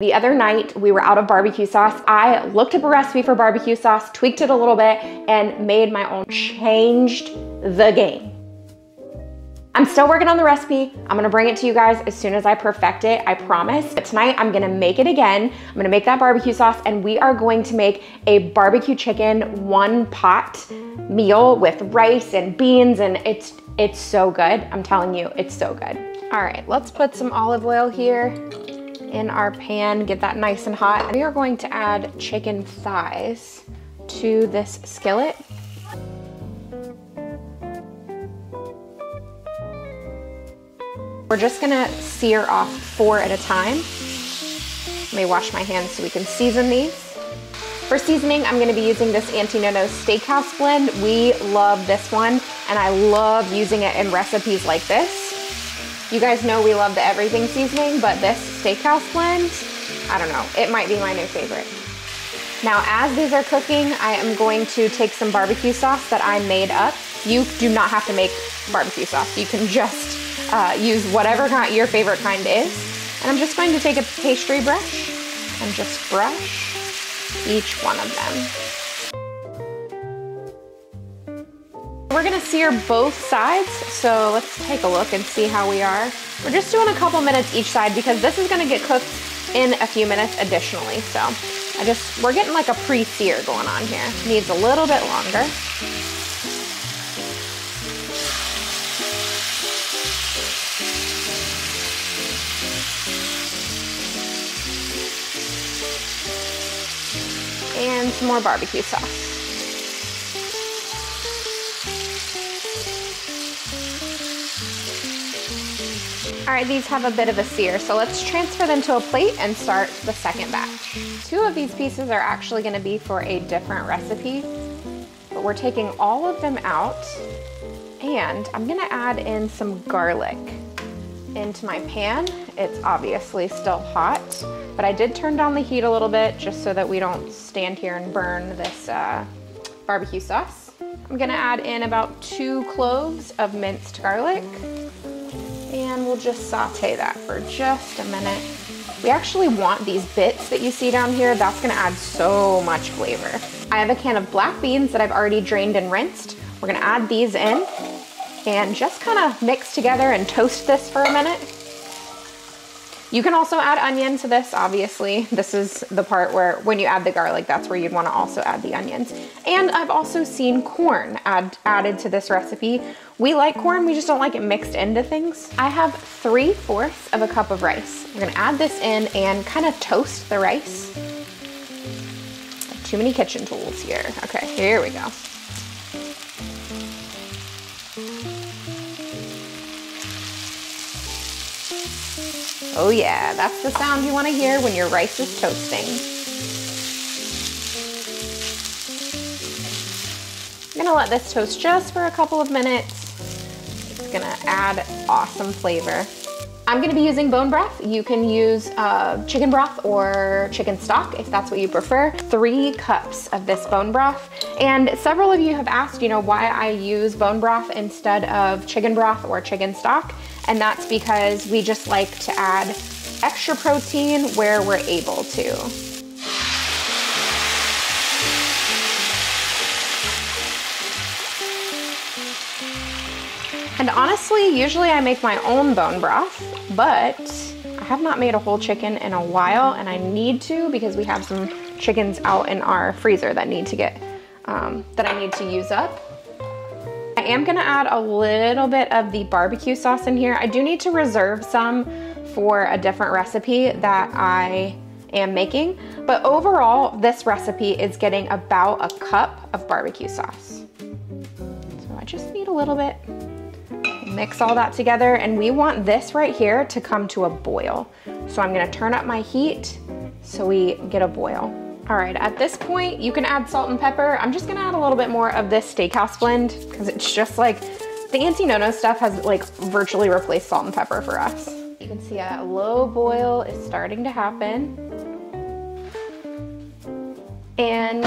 The other night we were out of barbecue sauce. I looked up a recipe for barbecue sauce, tweaked it a little bit, and made my own. Changed the game. I'm still working on the recipe. I'm gonna bring it to you guys as soon as I perfect it, I promise. But tonight I'm gonna make it again. I'm gonna make that barbecue sauce, and we are going to make a barbecue chicken one pot meal with rice and beans, and it's so good. I'm telling you, it's so good. All right, let's put some olive oil here in our pan, get that nice and hot. We are going to add chicken thighs to this skillet. We're just gonna sear off 4 at a time. Let me wash my hands so we can season these. For seasoning, I'm gonna be using this Untitled Steakhouse Blend. We love this one, and I love using it in recipes like this. You guys know we love the everything seasoning, but this Steakhouse Blend, I don't know, it might be my new favorite. Now, as these are cooking, I am going to take some barbecue sauce that I made up. You do not have to make barbecue sauce. You can just use whatever your favorite kind is. And I'm just going to take a pastry brush and just brush each one of them. We're gonna sear both sides, so let's take a look and see how we are. We're just doing a couple minutes each side because this is gonna get cooked in a few minutes additionally. So we're getting like a pre-sear going on here. Needs a little bit longer. And some more barbecue sauce. All right, these have a bit of a sear, so let's transfer them to a plate and start the second batch. 2 of these pieces are actually gonna be for a different recipe, but we're taking all of them out, and I'm gonna add in some garlic into my pan. It's obviously still hot, but I did turn down the heat a little bit just so that we don't stand here and burn this barbecue sauce. I'm gonna add in about 2 cloves of minced garlic, and we'll just saute that for just a minute. We actually want these bits that you see down here. That's gonna add so much flavor. I have a can of black beans that I've already drained and rinsed. We're gonna add these in and just kind of mix together and toast this for a minute. You can also add onion to this, obviously. This is the part where when you add the garlic, that's where you'd wanna also add the onions. And I've also seen corn added to this recipe. We like corn, we just don't like it mixed into things. I have 3/4 of a cup of rice. We're gonna add this in and kind of toast the rice. Too many kitchen tools here. Okay, here we go. Oh yeah, that's the sound you want to hear when your rice is toasting. I'm gonna let this toast just for a couple of minutes. It's gonna add awesome flavor. I'm gonna be using bone broth. You can use chicken broth or chicken stock if that's what you prefer. 3 cups of this bone broth. And several of you have asked, why I use bone broth instead of chicken broth or chicken stock. And that's because we just like to add extra protein where we're able to. And honestly, usually I make my own bone broth, but I have not made a whole chicken in a while, and I need to because we have some chickens out in our freezer that need to that I need to use up. I am gonna add a little bit of the barbecue sauce in here. I do need to reserve some for a different recipe that I am making, but overall, this recipe is getting about a cup of barbecue sauce. So I just need a little bit. Mix all that together, and we want this right here to come to a boil. So I'm gonna turn up my heat so we get a boil. All right, at this point, you can add salt and pepper. I'm just gonna add a little bit more of this Steakhouse Blend because it's just like, the Auntie stuff has like virtually replaced salt and pepper for us. You can see a low boil is starting to happen. And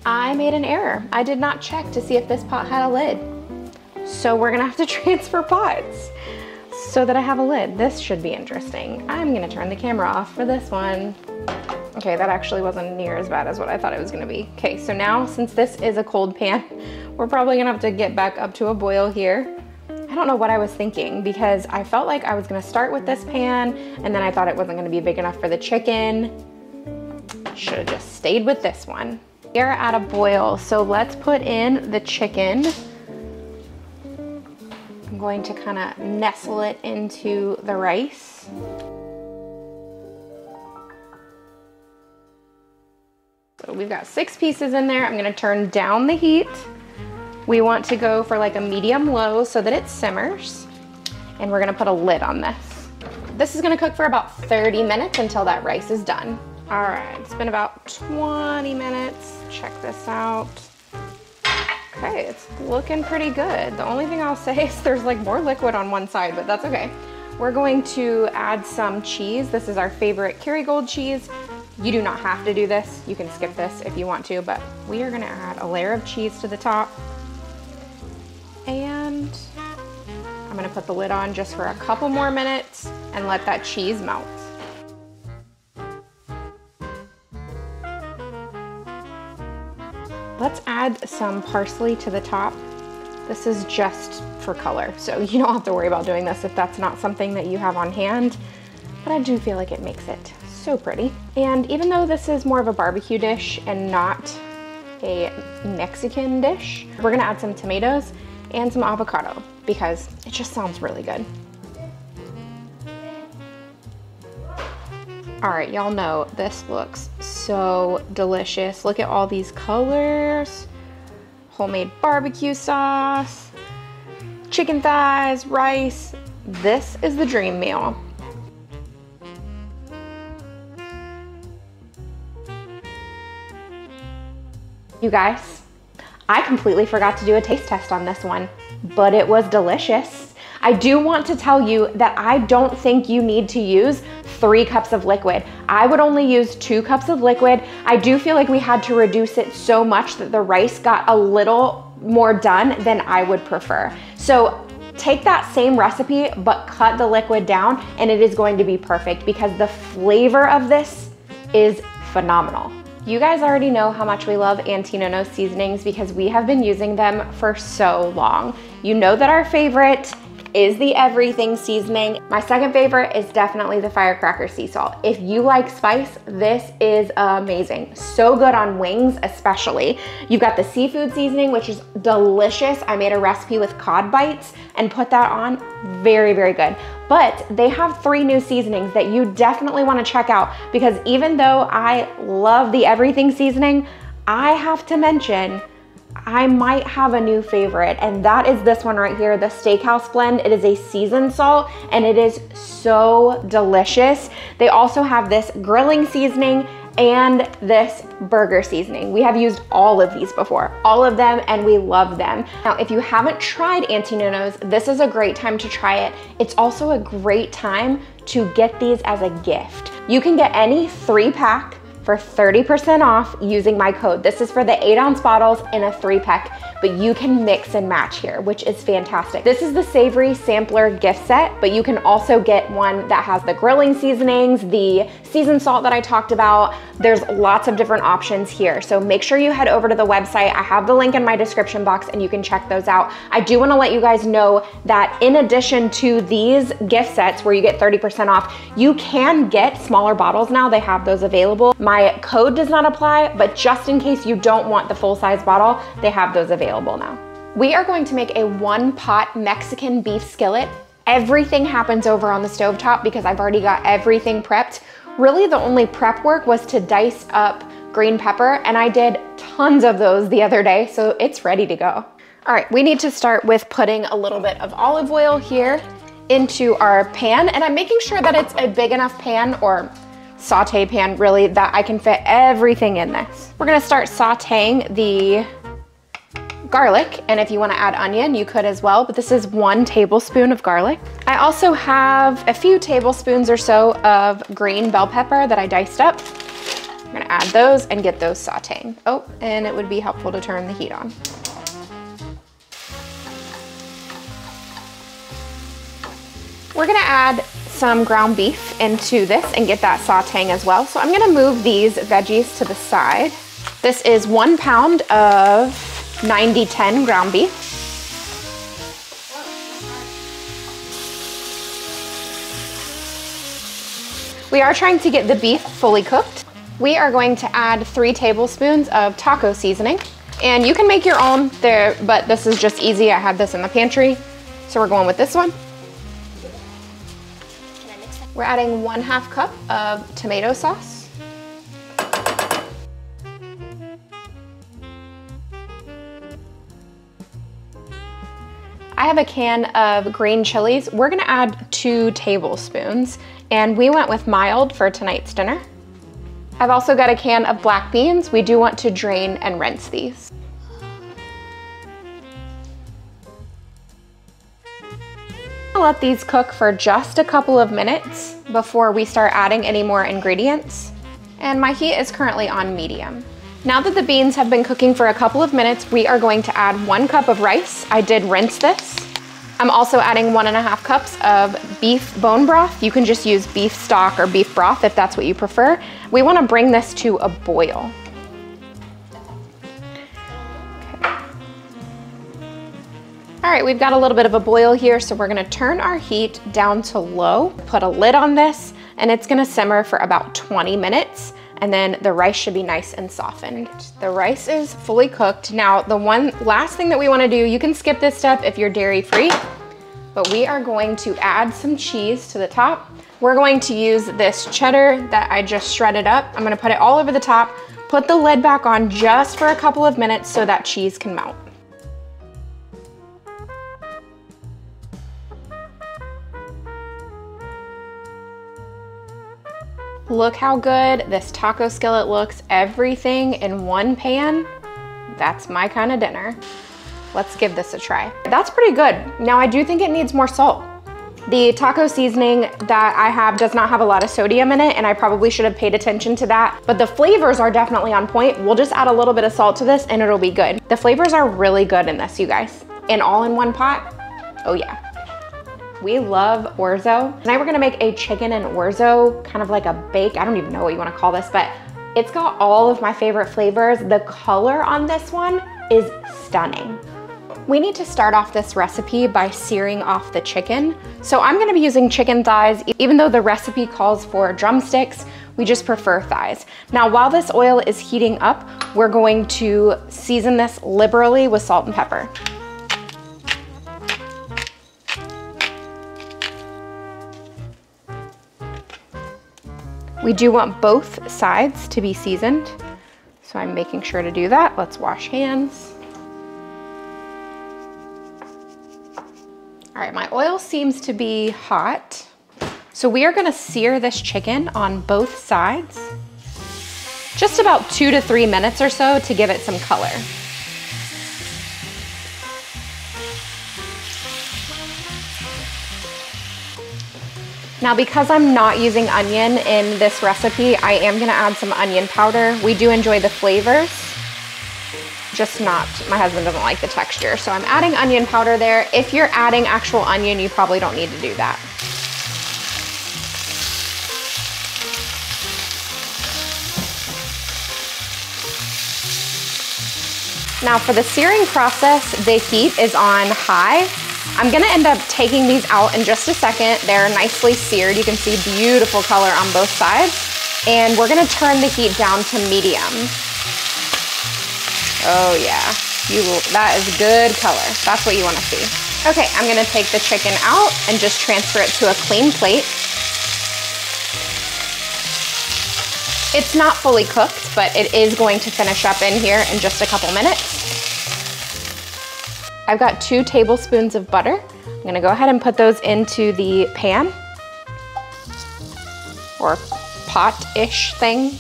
I made an error. I did not check to see if this pot had a lid. So we're gonna have to transfer pots so that I have a lid. This should be interesting. I'm gonna turn the camera off for this one. Okay, that actually wasn't near as bad as what I thought it was gonna be. Okay, so now since this is a cold pan, we're probably gonna have to get back up to a boil here. I don't know what I was thinking because I felt like I was gonna start with this pan and then I thought it wasn't gonna be big enough for the chicken. Should have just stayed with this one. We're at a boil, so let's put in the chicken. I'm going to kind of nestle it into the rice. So we've got 6 pieces in there. I'm gonna turn down the heat. We want to go for like a medium-low so that it simmers. And we're gonna put a lid on this. This is gonna cook for about 30 minutes until that rice is done. All right, it's been about 20 minutes. Check this out. Okay, it's looking pretty good. The only thing I'll say is there's like more liquid on one side, but that's okay. We're going to add some cheese. This is our favorite Kerrygold cheese. You do not have to do this. You can skip this if you want to, but we are gonna add a layer of cheese to the top. And I'm gonna put the lid on just for a couple more minutes and let that cheese melt. Let's add some parsley to the top. This is just for color, so you don't have to worry about doing this if that's not something that you have on hand, but I do feel like it makes it so pretty. And even though this is more of a barbecue dish and not a Mexican dish, we're gonna add some tomatoes and some avocado because it just sounds really good. All right, y'all know this looks so delicious. Look at all these colors. Homemade barbecue sauce, chicken thighs, rice. This is the dream meal. You guys, I completely forgot to do a taste test on this one, but it was delicious. I do want to tell you that I don't think you need to use 3 cups of liquid. I would only use 2 cups of liquid. I do feel like we had to reduce it so much that the rice got a little more done than I would prefer. So take that same recipe, but cut the liquid down and it is going to be perfect because the flavor of this is phenomenal. You guys already know how much we love Auntie Nono's seasonings because we have been using them for so long. You know that our favorite is the everything seasoning. My second favorite is definitely the Firecracker Sea Salt. If you like spice, this is amazing. So good on wings, especially. You've got the seafood seasoning, which is delicious. I made a recipe with cod bites and put that on. Very, very good. But they have 3 new seasonings that you definitely want to check out because even though I love the everything seasoning, I have to mention I might have a new favorite, and that is this one right here, the Steakhouse Blend. It is a seasoned salt, and it is so delicious. They also have this grilling seasoning and this burger seasoning. We have used all of these before, all of them, and we love them. Now, if you haven't tried Auntie Nono's, this is a great time to try it. It's also a great time to get these as a gift. You can get any 3-pack for 30% off using my code. This is for the 8-ounce bottles in a 3-pack, but you can mix and match here, which is fantastic. This is the savory sampler gift set, but you can also get one that has the grilling seasonings, the seasoned salt that I talked about. There's lots of different options here. So make sure you head over to the website. I have the link in my description box and you can check those out. I do wanna let you guys know that in addition to these gift sets where you get 30% off, you can get smaller bottles now. They have those available. My code does not apply, but just in case you don't want the full-size bottle, they have those available now. We are going to make a 1-pot Mexican beef skillet. Everything happens over on the stovetop because I've already got everything prepped. Really, the only prep work was to dice up green pepper, and I did tons of those the other day, so it's ready to go. All right, we need to start with putting a little bit of olive oil here into our pan, and I'm making sure that it's a big enough pan or saute pan really that I can fit everything in this. We're gonna start sauteing the garlic, and if you wanna add onion, you could as well, but this is 1 tablespoon of garlic. I also have a few tablespoons or so of green bell pepper that I diced up. I'm gonna add those and get those sauteing. Oh, and it would be helpful to turn the heat on. We're gonna add some ground beef into this and get that sauteing as well. So I'm gonna move these veggies to the side. This is 1 pound of 90-10 ground beef. We are trying to get the beef fully cooked. We are going to add 3 tablespoons of taco seasoning. And you can make your own there, but this is just easy. I had this in the pantry. So we're going with this one. We're adding 1/2 cup of tomato sauce. I have a can of green chilies. We're gonna add 2 tablespoons, and we went with mild for tonight's dinner. I've also got a can of black beans. We do want to drain and rinse these. I'll let these cook for just a couple of minutes before we start adding any more ingredients. And my heat is currently on medium. Now that the beans have been cooking for a couple of minutes, we are going to add 1 cup of rice. I did rinse this. I'm also adding 1.5 cups of beef bone broth. You can just use beef stock or beef broth if that's what you prefer. We want to bring this to a boil. All right, we've got a little bit of a boil here, so we're gonna turn our heat down to low, put a lid on this, and it's gonna simmer for about 20 minutes, and then the rice should be nice and softened. The rice is fully cooked. Now, the one last thing that we wanna do, you can skip this step if you're dairy-free, but we are going to add some cheese to the top. We're going to use this cheddar that I just shredded up. I'm gonna put it all over the top, put the lid back on just for a couple of minutes so that cheese can melt. Look how good this taco skillet looks. Everything in one pan. That's my kind of dinner. Let's give this a try. That's pretty good. Now I do think it needs more salt. The taco seasoning that I have does not have a lot of sodium in it, and I probably should have paid attention to that, but the flavors are definitely on point. We'll just add a little bit of salt to this and it'll be good. The flavors are really good in this, you guys. And all in one pot, oh yeah. We love orzo. Tonight we're gonna make a chicken and orzo, kind of like a bake. I don't even know what you wanna call this, but it's got all of my favorite flavors. The color on this one is stunning. We need to start off this recipe by searing off the chicken. So I'm gonna be using chicken thighs. Even though the recipe calls for drumsticks, we just prefer thighs. Now, while this oil is heating up, we're going to season this liberally with salt and pepper. We do want both sides to be seasoned, so I'm making sure to do that. Let's wash hands. All right, my oil seems to be hot. So we are gonna sear this chicken on both sides, just about 2 to 3 minutes or so to give it some color. Now, because I'm not using onion in this recipe, I am gonna add some onion powder. We do enjoy the flavors, just not, my husband doesn't like the texture. So I'm adding onion powder there. If you're adding actual onion, you probably don't need to do that. Now for the searing process, the heat is on high. I'm gonna end up taking these out in just a second. They're nicely seared. You can see beautiful color on both sides. And we're gonna turn the heat down to medium. Oh yeah, that is good color. That's what you wanna see. Okay, I'm gonna take the chicken out and just transfer it to a clean plate. It's not fully cooked, but it is going to finish up in here in just a couple minutes. I've got 2 tablespoons of butter. I'm gonna go ahead and put those into the pan or pot-ish thing.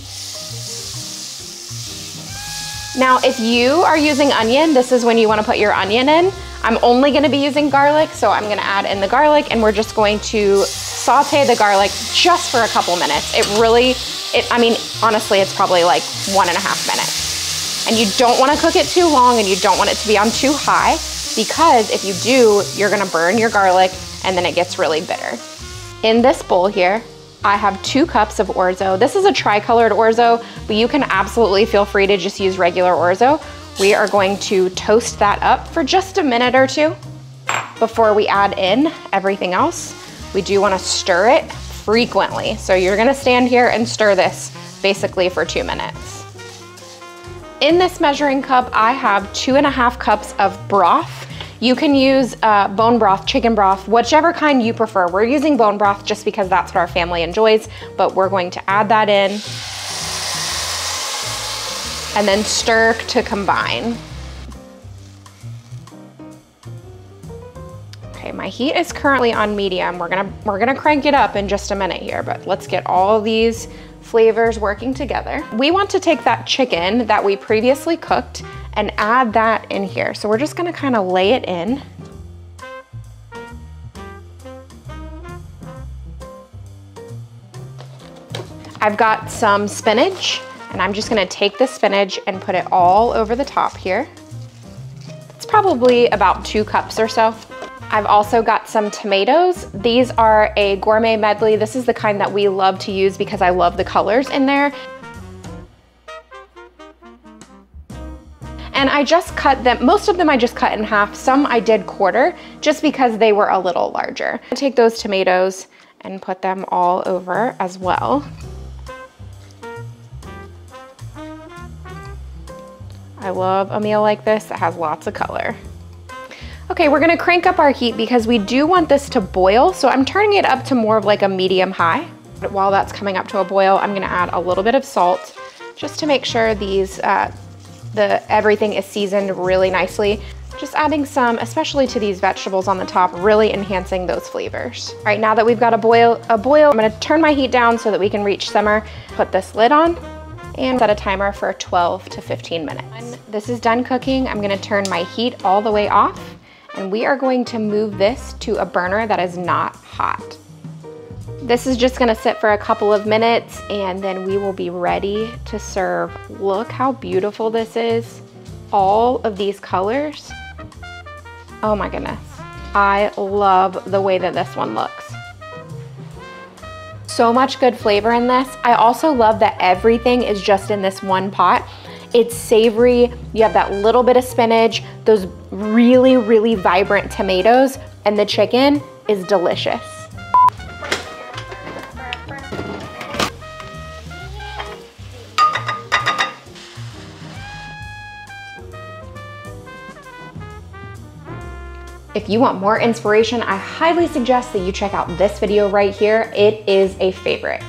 Now, if you are using onion, this is when you wanna put your onion in. I'm only gonna be using garlic, so I'm gonna add in the garlic and we're just going to saute the garlic just for a couple minutes. I mean, honestly, it's probably like 1.5 minutes. And you don't wanna cook it too long and you don't want it to be on too high, because if you do, you're gonna burn your garlic and then it gets really bitter. In this bowl here, I have 2 cups of orzo. This is a tri-colored orzo, but you can absolutely feel free to just use regular orzo. We are going to toast that up for just a minute or 2 before we add in everything else. We do want to stir it frequently. So you're gonna stand here and stir this basically for 2 minutes. In this measuring cup, I have 2.5 cups of broth. You can use bone broth, chicken broth, whichever kind you prefer. We're using bone broth just because that's what our family enjoys, but we're going to add that in and then stir to combine. Okay, my heat is currently on medium. We're gonna crank it up in just a minute here, but let's get all these flavors working together. We want to take that chicken that we previously cooked and add that in here. So we're just gonna kind of lay it in. I've got some spinach, and I'm just gonna take the spinach and put it all over the top here. It's probably about 2 cups or so. I've also got some tomatoes. These are a gourmet medley. This is the kind that we love to use because I love the colors in there. And I just cut them, most of them I just cut in half. Some I did quarter just because they were a little larger. I take those tomatoes and put them all over as well. I love a meal like this that has lots of color. Okay, we're gonna crank up our heat because we do want this to boil, so I'm turning it up to more of like a medium high. But while that's coming up to a boil, I'm gonna add a little bit of salt just to make sure these everything is seasoned really nicely. Just adding some, especially to these vegetables on the top, really enhancing those flavors. All right, now that we've got a boil, I'm gonna turn my heat down so that we can reach simmer. Put this lid on and set a timer for 12 to 15 minutes. When this is done cooking, I'm gonna turn my heat all the way off, and we are going to move this to a burner that is not hot. This is just gonna sit for a couple of minutes and then we will be ready to serve. Look how beautiful this is. All of these colors. Oh my goodness. I love the way that this one looks. So much good flavor in this. I also love that everything is just in this one pot. It's savory, you have that little bit of spinach, those really, really vibrant tomatoes, and the chicken is delicious. If you want more inspiration, I highly suggest that you check out this video right here. It is a favorite.